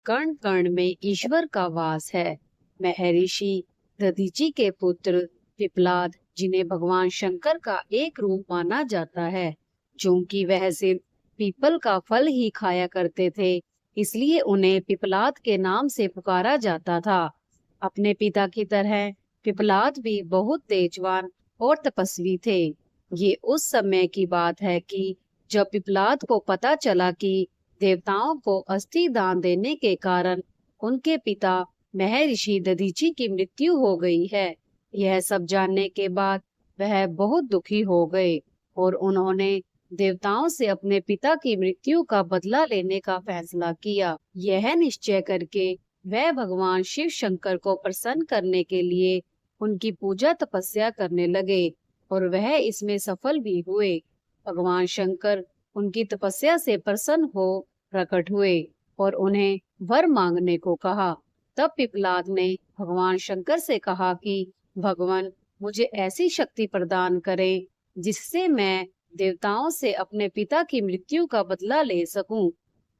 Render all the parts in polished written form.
कण कण में ईश्वर का वास है। महर्षि दधीचि के पुत्र पिप्पलाद, जिन्हें भगवान शंकर का एक रूप माना जाता है, क्योंकि वह सिर्फ पीपल का फल ही खाया करते थे, इसलिए उन्हें पिप्पलाद के नाम से पुकारा जाता था। अपने पिता की तरह पिप्पलाद भी बहुत तेजवान और तपस्वी थे। ये उस समय की बात है कि जब पिप्पलाद को पता चला कि देवताओं को अस्थि दान देने के कारण उनके पिता महर्षि दधीचि की मृत्यु हो गई है। यह सब जानने के बाद वह बहुत दुखी हो गए और उन्होंने देवताओं से अपने पिता की मृत्यु का बदला लेने का फैसला किया। यह निश्चय करके वह भगवान शिव शंकर को प्रसन्न करने के लिए उनकी पूजा तपस्या करने लगे और वह इसमें सफल भी हुए। भगवान शंकर उनकी तपस्या से प्रसन्न हो प्रकट हुए और उन्हें वर मांगने को कहा। तब पिप्पलाद ने भगवान शंकर से कहा कि भगवान, मुझे ऐसी शक्ति प्रदान करें जिससे मैं देवताओं से अपने पिता की मृत्यु का बदला ले सकूं।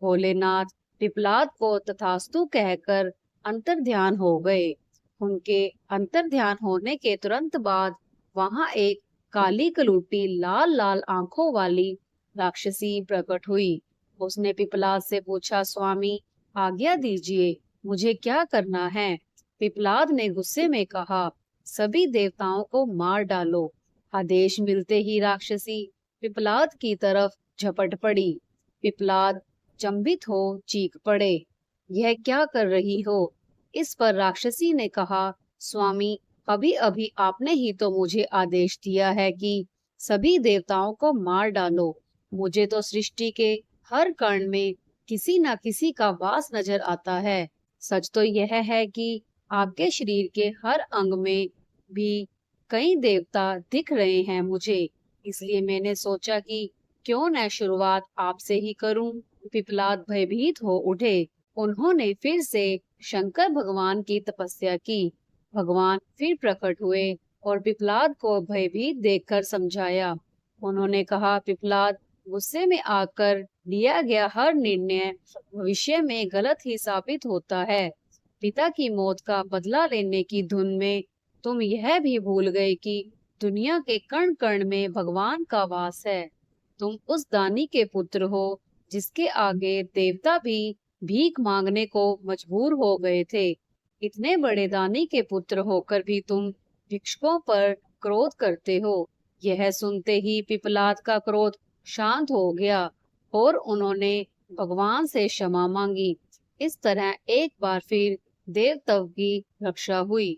भोलेनाथ पिप्पलाद को तथास्तु कहकर अंतर्ध्यान हो गए। उनके अंतर्ध्यान होने के तुरंत बाद वहां एक काली कलूटी लाल लाल आंखों वाली राक्षसी प्रकट हुई। उसने पिप्पलाद से पूछा, स्वामी आज्ञा दीजिए, मुझे क्या करना है? पिप्पलाद ने गुस्से में कहा, सभी देवताओं को मार डालो। आदेश मिलते ही राक्षसी पिप्पलाद की तरफ झपट पड़ी। पिप्पलाद चंभित हो चीख पड़े, यह क्या कर रही हो? इस पर राक्षसी ने कहा, स्वामी अभी अभी आपने ही तो मुझे आदेश दिया है कि सभी देवताओं को मार डालो। मुझे तो सृष्टि के हर कण में किसी न किसी का वास नजर आता है। सच तो यह है कि आपके शरीर के हर अंग में भी कई देवता दिख रहे हैं मुझे, इसलिए मैंने सोचा कि क्यों न शुरुआत आपसे ही करूं। पिप्पलाद भयभीत हो उठे। उन्होंने फिर से शंकर भगवान की तपस्या की। भगवान फिर प्रकट हुए और पिप्पलाद को भयभीत देखकर समझाया। उन्होंने कहा, पिप्पलाद, गुस्से में आकर लिया गया हर निर्णय भविष्य में गलत ही साबित होता है। पिता की मौत का बदला लेने की धुन में तुम यह भी भूल गए कि दुनिया के कण कण में भगवान का वास है। तुम उस दानी के पुत्र हो जिसके आगे देवता भी भीख मांगने को मजबूर हो गए थे। इतने बड़े दानी के पुत्र होकर भी तुम भिक्षुकों पर क्रोध करते हो। यह सुनते ही पिप्पलाद का क्रोध शांत हो गया और उन्होंने भगवान से क्षमा मांगी। इस तरह एक बार फिर देवत्व की रक्षा हुई।